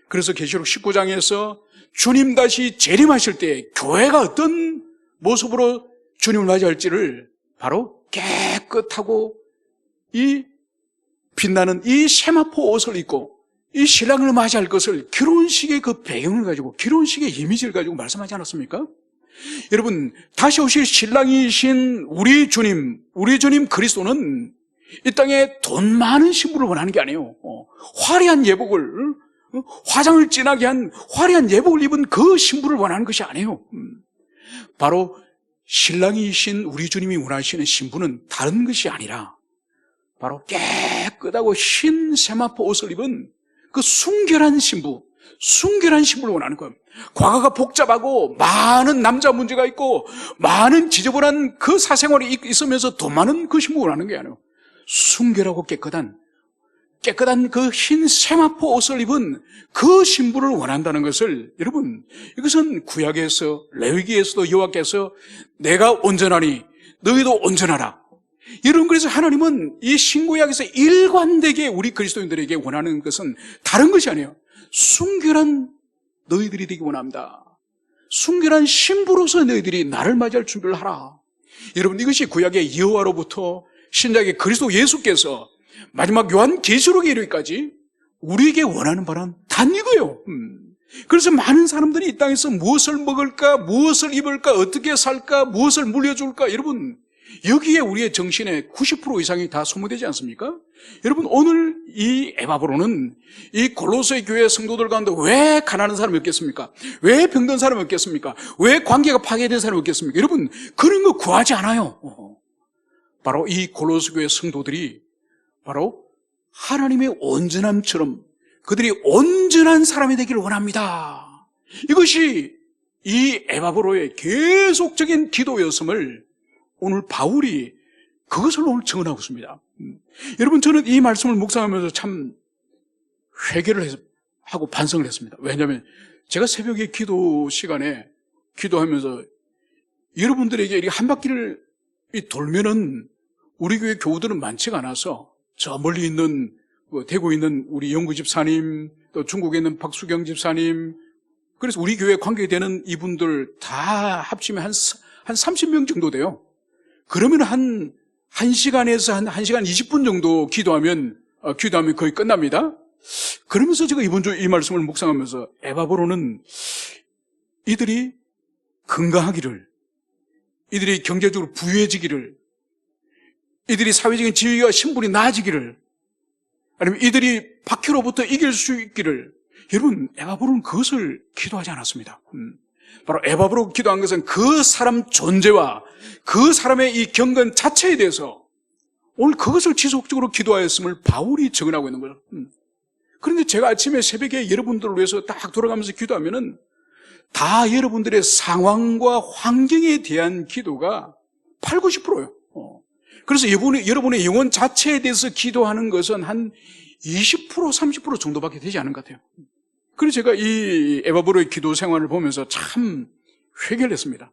그래서 계시록 19장에서 주님 다시 재림하실 때 교회가 어떤 모습으로 주님을 맞이할지를 바로 깨끗하고 이 빛나는 이 세마포 옷을 입고 이 신랑을 맞이할 것을 결혼식의 그 배경을 가지고, 결혼식의 이미지를 가지고 말씀하지 않았습니까? 여러분, 다시 오실 신랑이신 우리 주님 그리스도는 이 땅에 돈 많은 신부를 원하는 게 아니에요. 화려한 예복을, 화장을 진하게 한 화려한 예복을 입은 그 신부를 원하는 것이 아니에요. 바로 신랑이신 우리 주님이 원하시는 신부는 다른 것이 아니라 바로 깨끗하고 흰 세마포 옷을 입은 그 순결한 신부를 원하는 거예요. 과거가 복잡하고 많은 남자 문제가 있고 많은 지저분한 그 사생활이 있으면서 돈 많은 그 신부를 원하는 게 아니에요. 순결하고 깨끗한 그 흰 세마포 옷을 입은 그 신부를 원한다는 것을, 여러분, 이것은 구약에서, 레위기에서도 여호와께서 내가 온전하니 너희도 온전하라. 여러분, 그래서 하나님은 이 신구약에서 일관되게 우리 그리스도인들에게 원하는 것은 다른 것이 아니에요. 순결한 너희들이 되기 원합니다. 순결한 신부로서 너희들이 나를 맞이할 준비를 하라. 여러분, 이것이 구약의 여호와로부터 신약의 그리스도 예수께서 마지막 요한계시록에 이르기까지 우리에게 원하는 바는 단 이거예요. 그래서 많은 사람들이 이 땅에서 무엇을 먹을까, 무엇을 입을까, 어떻게 살까, 무엇을 물려줄까, 여러분, 여기에 우리의 정신의 90% 이상이 다 소모되지 않습니까? 여러분, 오늘 이 에바브로는 이 골로새 교회 성도들 가운데 왜 가난한 사람이 없겠습니까? 왜 병든 사람이 없겠습니까? 왜 관계가 파괴된 사람이 없겠습니까? 여러분, 그런 거 구하지 않아요. 바로 이 골로새 교회 성도들이 바로 하나님의 온전함처럼 그들이 온전한 사람이 되기를 원합니다. 이것이 이 에바브로의 계속적인 기도였음을 오늘 바울이 그것을 오늘 증언하고 있습니다. 여러분, 저는 이 말씀을 묵상하면서 참 회개를 하고 반성을 했습니다. 왜냐하면 제가 새벽에 기도 시간에 기도하면서 여러분들에게 이렇게 한 바퀴를 돌면은 우리 교회 교우들은 많지가 않아서 저 멀리 있는 대구에 있는 우리 영구 집사님, 또 중국에 있는 박수경 집사님, 그래서 우리 교회에 관계되는 이분들 다 합치면 한 30명 정도 돼요. 그러면 한 1시간에서 한 1시간 20분 정도 기도하면 거의 끝납니다. 그러면서 제가 이번 주 이 말씀을 묵상하면서 에바브로는 이들이 건강하기를, 이들이 경제적으로 부유해지기를, 이들이 사회적인 지위와 신분이 나아지기를, 아니면 이들이 박해로부터 이길 수 있기를, 여러분, 에바브로는 그것을 기도하지 않았습니다. 바로 에바브로 기도한 것은 그 사람 존재와 그 사람의 이 경건 자체에 대해서 오늘 그것을 지속적으로 기도하였음을 바울이 증언하고 있는 거예요. 그런데 제가 아침에 새벽에 여러분들을 위해서 딱 돌아가면서 기도하면은 다 여러분들의 상황과 환경에 대한 기도가 80, 90%예요. 그래서 여러분의 영혼 자체에 대해서 기도하는 것은 한 20%, 30% 정도밖에 되지 않은 것 같아요. 그래서 제가 이 에바브로의 기도 생활을 보면서 참 회개를 했습니다.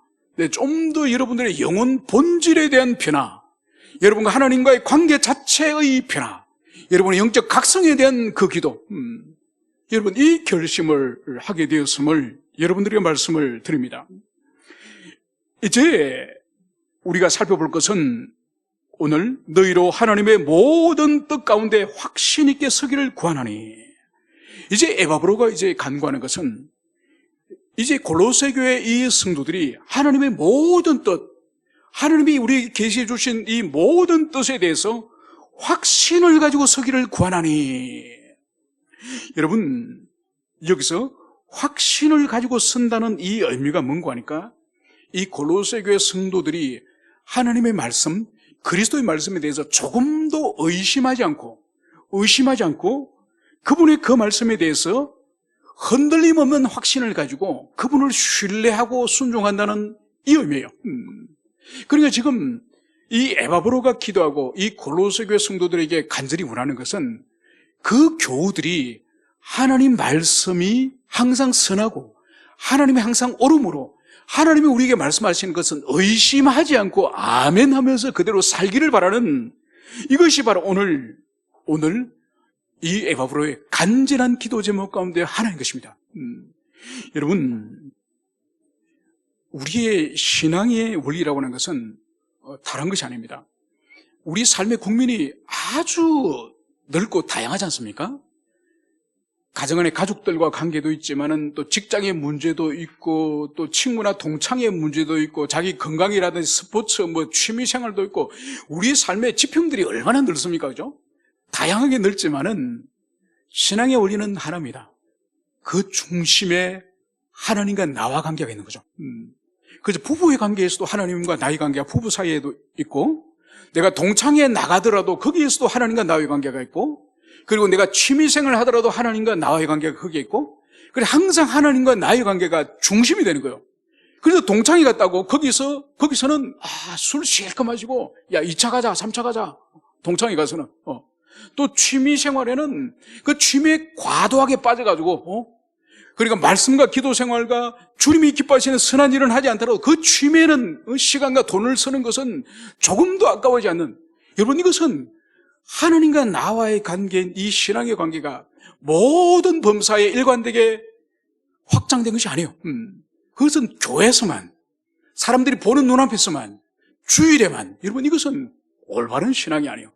좀 더 여러분들의 영혼 본질에 대한 변화, 여러분과 하나님과의 관계 자체의 변화, 여러분의 영적 각성에 대한 그 기도, 여러분 이 결심을 하게 되었음을 여러분들에게 말씀을 드립니다. 이제 우리가 살펴볼 것은 오늘 너희로 하나님의 모든 뜻 가운데 확신 있게 서기를 구하나니, 이제 에바브로가 이제 간구하는 것은 이제 골로새 교회 이 성도들이 하나님의 모든 뜻, 하나님이 우리에게 계시해 주신 이 모든 뜻에 대해서 확신을 가지고 서기를 구하나니, 여러분 여기서 확신을 가지고 선다는 이 의미가 뭔가 하니까 이 골로새 교회 성도들이 하나님의 말씀, 그리스도의 말씀에 대해서 조금도 의심하지 않고 그분의 그 말씀에 대해서 흔들림 없는 확신을 가지고 그분을 신뢰하고 순종한다는 이 의미예요. 그러니까 지금 이 에바브로가 기도하고 이 골로새 교회 성도들에게 간절히 원하는 것은 그 교우들이 하나님 말씀이 항상 선하고 하나님이 항상 옳음으로 하나님이 우리에게 말씀하시는 것은 의심하지 않고 아멘 하면서 그대로 살기를 바라는, 이것이 바로 오늘 이 에바브로의 간절한 기도 제목 가운데 하나인 것입니다. 여러분, 우리의 신앙의 원리라고 하는 것은 다른 것이 아닙니다. 우리 삶의 국민이 아주 넓고 다양하지 않습니까? 가정 안에 가족들과 관계도 있지만은 또 직장의 문제도 있고 또 친구나 동창의 문제도 있고 자기 건강이라든지 스포츠 취미 생활도 있고, 우리의 삶의 지평들이 얼마나 넓습니까? 그죠? 다양하게 넓지만은 신앙의 원리는 하나입니다. 그 중심에 하나님과 나와 관계가 있는 거죠. 그래서 부부의 관계에서도 하나님과 나의 관계가 부부 사이에도 있고, 내가 동창회에 나가더라도 거기에서도 하나님과 나의 관계가 있고, 그리고 내가 취미생활을 하더라도 하나님과 나의 관계가 거기에 있고, 그래 항상 하나님과 나의 관계가 중심이 되는 거예요. 그래서 동창회 갔다고 거기서는 술 실컷 마시고, 야 2차 가자 3차 가자, 동창회 가서는 또 취미생활에는 그 취미에 과도하게 빠져가지고 그러니까 말씀과 기도 생활과 주님이 기뻐하시는 선한 일은 하지 않더라도 그 취미에는 시간과 돈을 쓰는 것은 조금도 아까워하지 않는, 여러분 이것은 하나님과 나와의 관계인 이 신앙의 관계가 모든 범사에 일관되게 확장된 것이 아니에요. 그것은 교회에서만, 사람들이 보는 눈앞에서만, 주일에만, 여러분 이것은 올바른 신앙이 아니에요.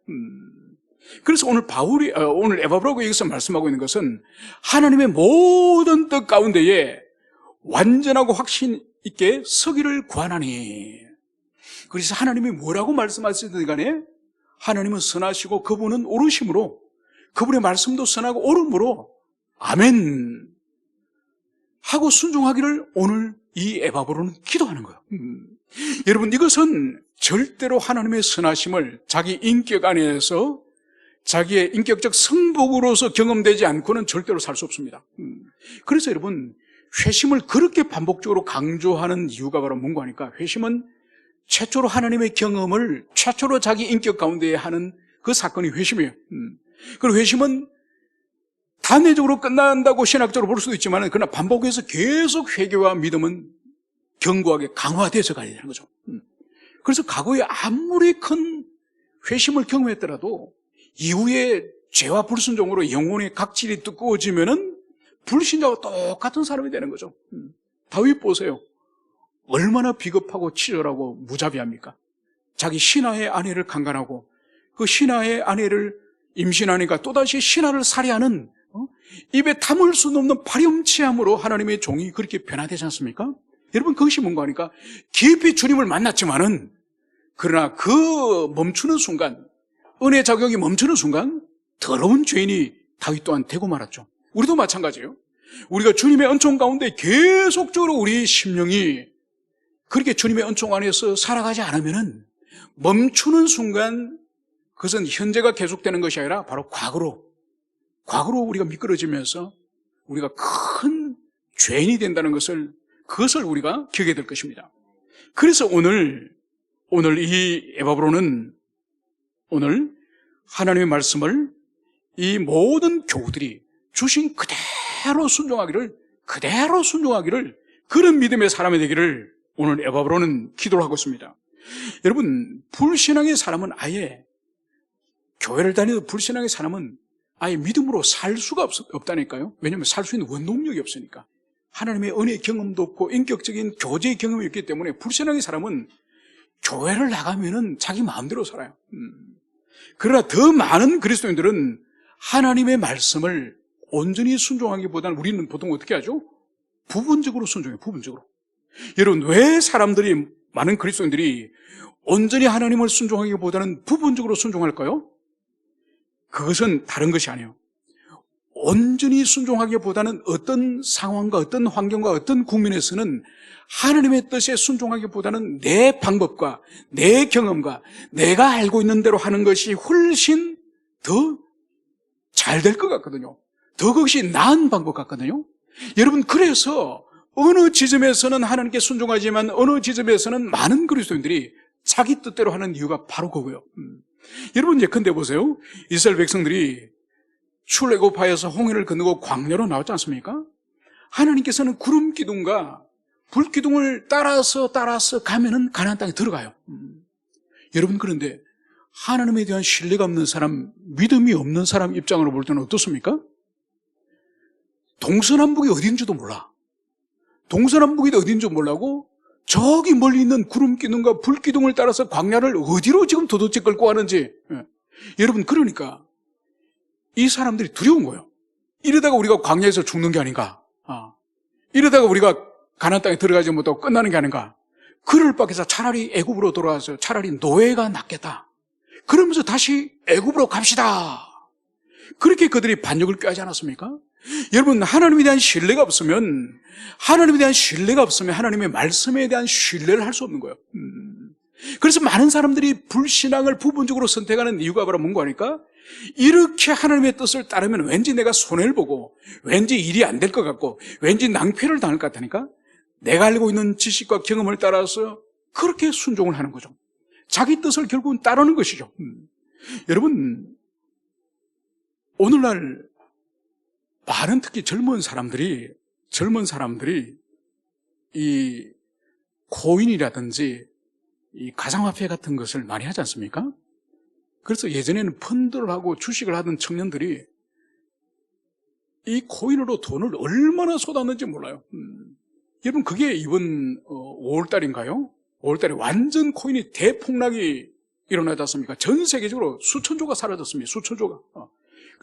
그래서 오늘 에바브로가 여기서 말씀하고 있는 것은 하나님의 모든 뜻 가운데에 완전하고 확신 있게 서기를 구하나니, 그래서 하나님이 뭐라고 말씀하시든 간에 하나님은 선하시고 그분은 옳으심으로, 그분의 말씀도 선하고 옳음으로 아멘 하고 순종하기를 오늘 이 에바브로는 기도하는 거예요. 여러분 이것은 절대로 하나님의 선하심을 자기 인격 안에서 자기의 인격적 성복으로서 경험되지 않고는 절대로 살 수 없습니다. 그래서 여러분 회심을 그렇게 반복적으로 강조하는 이유가 바로 뭔가 하니까, 회심은 최초로 하나님의 경험을 최초로 자기 인격 가운데 하는 그 사건이 회심이에요. 그리고 회심은 단회적으로 끝난다고 신학적으로 볼 수도 있지만, 그러나 반복해서 계속 회개와 믿음은 견고하게 강화돼서 가야 되는 거죠. 그래서 과거에 아무리 큰 회심을 경험했더라도 이후에 죄와 불순종으로 영혼의 각질이 두꺼워지면은 불신자와 똑같은 사람이 되는 거죠. 다윗 보세요. 얼마나 비겁하고 치졸하고 무자비합니까? 자기 신하의 아내를 강간하고 그 신하의 아내를 임신하니까 또다시 신하를 살해하는, 입에 담을 수 없는 파렴치함으로 하나님의 종이 그렇게 변화되지 않습니까? 여러분 그것이 뭔가 하니까 깊이 주님을 만났지만은, 그러나 그 멈추는 순간, 은혜 작용이 멈추는 순간 더러운 죄인이 다윗 또한 되고 말았죠. 우리도 마찬가지예요. 우리가 주님의 은총 가운데 계속적으로 우리 심령이 그렇게 주님의 은총 안에서 살아가지 않으면은 멈추는 순간 그것은 현재가 계속되는 것이 아니라 바로 과거로 과거로 우리가 미끄러지면서 우리가 큰 죄인이 된다는 그것을 우리가 기억해야 될 것입니다. 그래서 오늘 이 에바브로는 오늘 하나님의 말씀을 이 모든 교우들이 주신 그대로 순종하기를 그런 믿음의 사람이 되기를 오늘 에바브로는 기도를 하고 있습니다. 여러분, 불신앙의 사람은 아예 교회를 다니는 불신앙의 사람은 아예 믿음으로 살 수가 없다니까요. 왜냐하면 살 수 있는 원동력이 없으니까. 하나님의 은혜의 경험도 없고 인격적인 교제의 경험이 없기 때문에 불신앙의 사람은 교회를 나가면은 자기 마음대로 살아요. 그러나 더 많은 그리스도인들은 하나님의 말씀을 온전히 순종하기보다는 우리는 보통 어떻게 하죠? 부분적으로 순종해요. 부분적으로. 여러분, 왜 많은 그리스도인들이 온전히 하나님을 순종하기보다는 부분적으로 순종할까요? 그것은 다른 것이 아니에요. 온전히 순종하기보다는 어떤 상황과 어떤 환경과 어떤 국면에서는 하나님의 뜻에 순종하기보다는 내 방법과 내 경험과 내가 알고 있는 대로 하는 것이 훨씬 더 잘 될 것 같거든요. 더 그것이 나은 방법 같거든요. 여러분, 그래서 어느 지점에서는 하나님께 순종하지만 어느 지점에서는 많은 그리스도인들이 자기 뜻대로 하는 이유가 바로 그거예요. 여러분, 예컨대 보세요. 이스라엘 백성들이 출애굽하여서 홍해를 건너고 광야로 나왔지 않습니까? 하나님께서는 구름 기둥과 불 기둥을 따라서 가면은 가나안 땅에 들어가요. 여러분, 그런데 하나님에 대한 신뢰가 없는 사람, 믿음이 없는 사람 입장으로 볼 때는 어떻습니까? 동서남북이 어딘지도 몰라. 동서남북이 어딘지 몰라고 저기 멀리 있는 구름 기둥과 불 기둥을 따라서 광야를 어디로 지금 도대체 끌고 가는지. 여러분, 그러니까 이 사람들이 두려운 거예요. 이러다가 우리가 광야에서 죽는 게 아닌가? 이러다가 우리가 가나안 땅에 들어가지 못하고 끝나는 게 아닌가? 그럴 바에서 차라리 애굽으로 돌아와서 차라리 노예가 낫겠다. 그러면서 다시 애굽으로 갑시다. 그렇게 그들이 반역을 꾀하지 않았습니까? 여러분, 하나님에 대한 신뢰가 없으면 하나님의 말씀에 대한 신뢰를 할 수 없는 거예요. 그래서 많은 사람들이 불신앙을 부분적으로 선택하는 이유가 바로 뭔가 하니까 이렇게 하나님의 뜻을 따르면 왠지 내가 손해를 보고 왠지 일이 안 될 것 같고 왠지 낭패를 당할 것 같으니까 내가 알고 있는 지식과 경험을 따라서 그렇게 순종을 하는 거죠. 자기 뜻을 결국은 따르는 것이죠. 여러분, 오늘날 많은 특히 젊은 사람들이 이 코인이라든지 이 가상화폐 같은 것을 많이 하지 않습니까? 그래서 예전에는 펀드를 하고 주식을 하던 청년들이 이 코인으로 돈을 얼마나 쏟았는지 몰라요. 여러분, 그게 이번 5월달인가요? 5월달에 완전 코인이 대폭락이 일어나지 않습니까? 전 세계적으로 수천조가 사라졌습니다. 수천조가.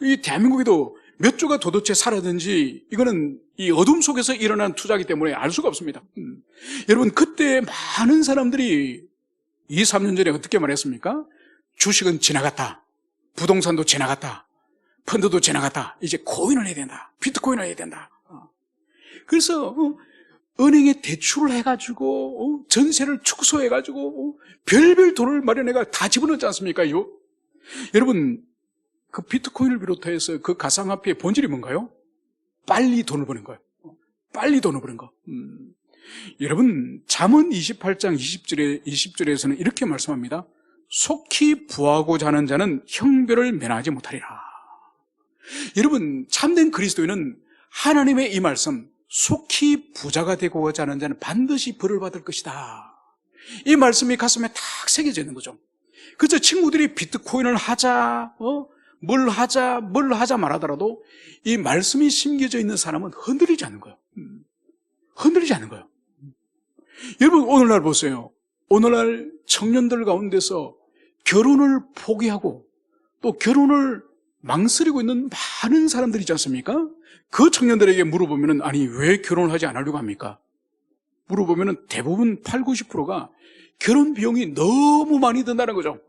이 대한민국에도 몇 조가 도대체 사라졌는지 이거는 이 어둠 속에서 일어난 투자이기 때문에 알 수가 없습니다. 여러분, 그때 많은 사람들이 2, 3년 전에 어떻게 말했습니까? 주식은 지나갔다. 부동산도 지나갔다. 펀드도 지나갔다. 이제 코인을 해야 된다. 비트코인을 해야 된다. 그래서 은행에 대출을 해가지고 전세를 축소해가지고 별별 돈을 마련해가 다 집어넣지 않습니까? 여러분, 그 비트코인을 비롯해서 그 가상화폐의 본질이 뭔가요? 빨리 돈을 버는 거예요. 빨리 돈을 버는 거. 여러분, 잠언 28장 20절에서는 이렇게 말씀합니다. 속히 부하고자 하는 자는 형별을 면하지 못하리라. 여러분, 참된 그리스도인은 하나님의 이 말씀, 속히 부자가 되고자 하는 자는 반드시 벌을 받을 것이다. 이 말씀이 가슴에 탁 새겨져 있는 거죠. 그래서 친구들이 비트코인을 하자, 뭘 하자 말하더라도 이 말씀이 심겨져 있는 사람은 흔들리지 않는 거예요. 흔들리지 않는 거예요. 여러분, 오늘날 보세요. 오늘날 청년들 가운데서 결혼을 포기하고 또 결혼을 망설이고 있는 많은 사람들이 있지 않습니까? 그 청년들에게 물어보면 아니 왜 결혼을 하지 않으려고 합니까? 물어보면 대부분 80, 90%가 결혼 비용이 너무 많이 든다는 거죠.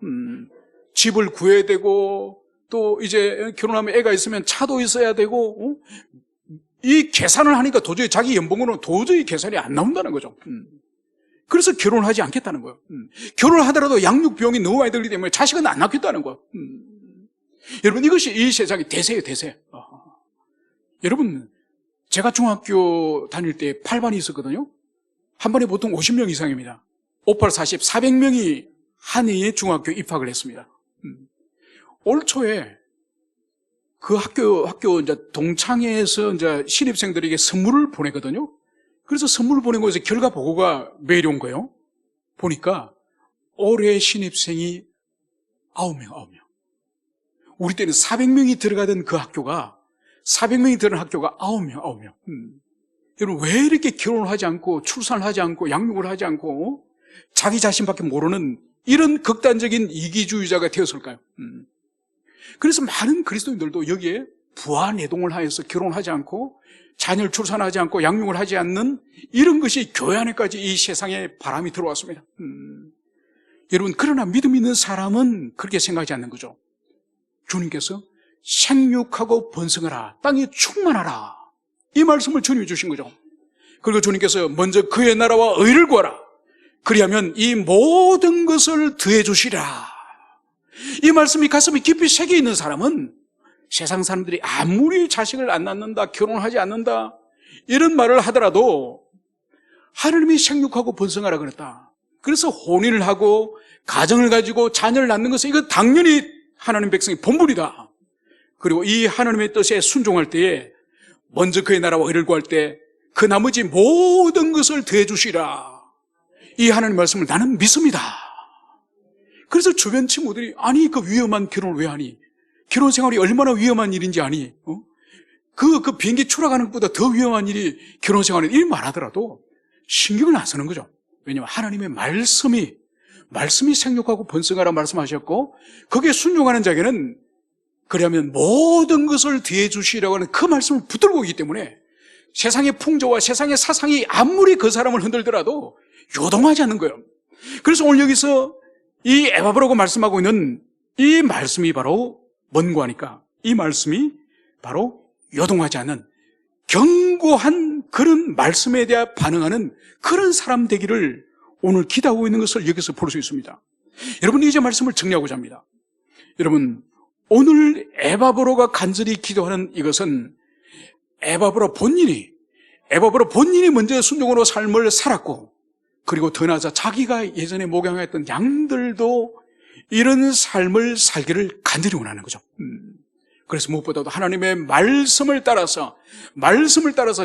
집을 구해야 되고 또 이제 결혼하면 애가 있으면 차도 있어야 되고 이 계산을 하니까 도저히 자기 연봉으로는 도저히 계산이 안 나온다는 거죠. 그래서 결혼을 하지 않겠다는 거예요. 결혼을 하더라도 양육 비용이 너무 많이 들기 때문에 자식은 안 낳겠다는 거예요. 여러분, 이것이 이 세상의 대세예요, 대세. 여러분, 제가 중학교 다닐 때 8반이 있었거든요. 한 반에 보통 50명 이상입니다. 58, 40, 400명이 한 해에 중학교 입학을 했습니다. 올 초에 그 학교 이제 동창회에서 이제 신입생들에게 선물을 보내거든요. 그래서 선물을 보낸 거에서 결과 보고가 매일 온 거예요. 보니까 올해 신입생이 9명. 우리 때는 400명이 들어가던 그 학교가 400명이 들어간 학교가 9명. 여러분, 왜 이렇게 결혼을 하지 않고 출산을 하지 않고 양육을 하지 않고 자기 자신밖에 모르는 이런 극단적인 이기주의자가 되었을까요? 그래서 많은 그리스도인들도 여기에 부하내동을 하여서 결혼을 하지 않고 자녀를 출산하지 않고 양육을 하지 않는 이런 것이 교회 안에까지 이 세상에 바람이 들어왔습니다. 여러분, 그러나 믿음 있는 사람은 그렇게 생각하지 않는 거죠. 주님께서 생육하고 번성하라, 땅에 충만하라, 이 말씀을 주님이 주신 거죠. 그리고 주님께서 먼저 그의 나라와 의를 구하라, 그리하면 이 모든 것을 더해 주시라. 이 말씀이 가슴에 깊이 새겨 있는 사람은 세상 사람들이 아무리 자식을 안 낳는다, 결혼을 하지 않는다 이런 말을 하더라도 하나님이 생육하고 번성하라 그랬다. 그래서 혼인을 하고 가정을 가지고 자녀를 낳는 것은 이거 당연히 하나님 백성의 본분이다. 그리고 이 하나님의 뜻에 순종할 때에 먼저 그의 나라와 의를 구할 때 그 나머지 모든 것을 더해 주시라. 이 하나님 말씀을 나는 믿습니다. 그래서 주변 친구들이 아니 그 위험한 결혼을 왜 하니? 결혼 생활이 얼마나 위험한 일인지 아니? 그 비행기 추락하는 것보다 더 위험한 일이 결혼 생활은 일 말하더라도 신경을 안 쓰는 거죠. 왜냐하면 하나님의 말씀이 생육하고 번성하라 말씀하셨고 거기에 순종하는 자에게는 그러면 모든 것을 더해 주시라고 하는 그 말씀을 붙들고 있기 때문에 세상의 풍조와 세상의 사상이 아무리 그 사람을 흔들더라도 요동하지 않는 거예요. 그래서 오늘 여기서 이 에바브라고 말씀하고 있는 이 말씀이 바로 뭔고 하니까 이 말씀이 바로 요동하지 않는 견고한 그런 말씀에 대해 반응하는 그런 사람 되기를 오늘 기도하고 있는 것을 여기서 볼 수 있습니다. 여러분, 이제 말씀을 정리하고자 합니다. 여러분, 오늘 에바브로가 간절히 기도하는 이것은 에바브로 본인이 먼저 순종으로 삶을 살았고 그리고 더 나아가 자기가 예전에 목양했던 양들도 이런 삶을 살기를 간절히 원하는 거죠. 그래서 무엇보다도 하나님의 말씀을 따라서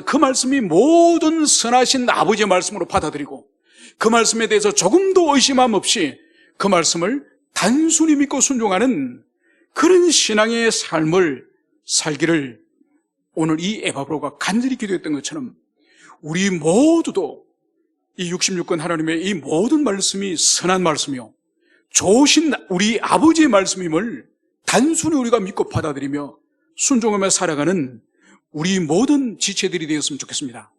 그 말씀이 모든 선하신 아버지의 말씀으로 받아들이고 그 말씀에 대해서 조금도 의심함 없이 그 말씀을 단순히 믿고 순종하는 그런 신앙의 삶을 살기를 오늘 이 에바브로가 간절히 기도했던 것처럼 우리 모두도 이 66권 하나님의 이 모든 말씀이 선한 말씀이요 좋으신 우리 아버지의 말씀임을 단순히 우리가 믿고 받아들이며 순종하며 살아가는 우리 모든 지체들이 되었으면 좋겠습니다.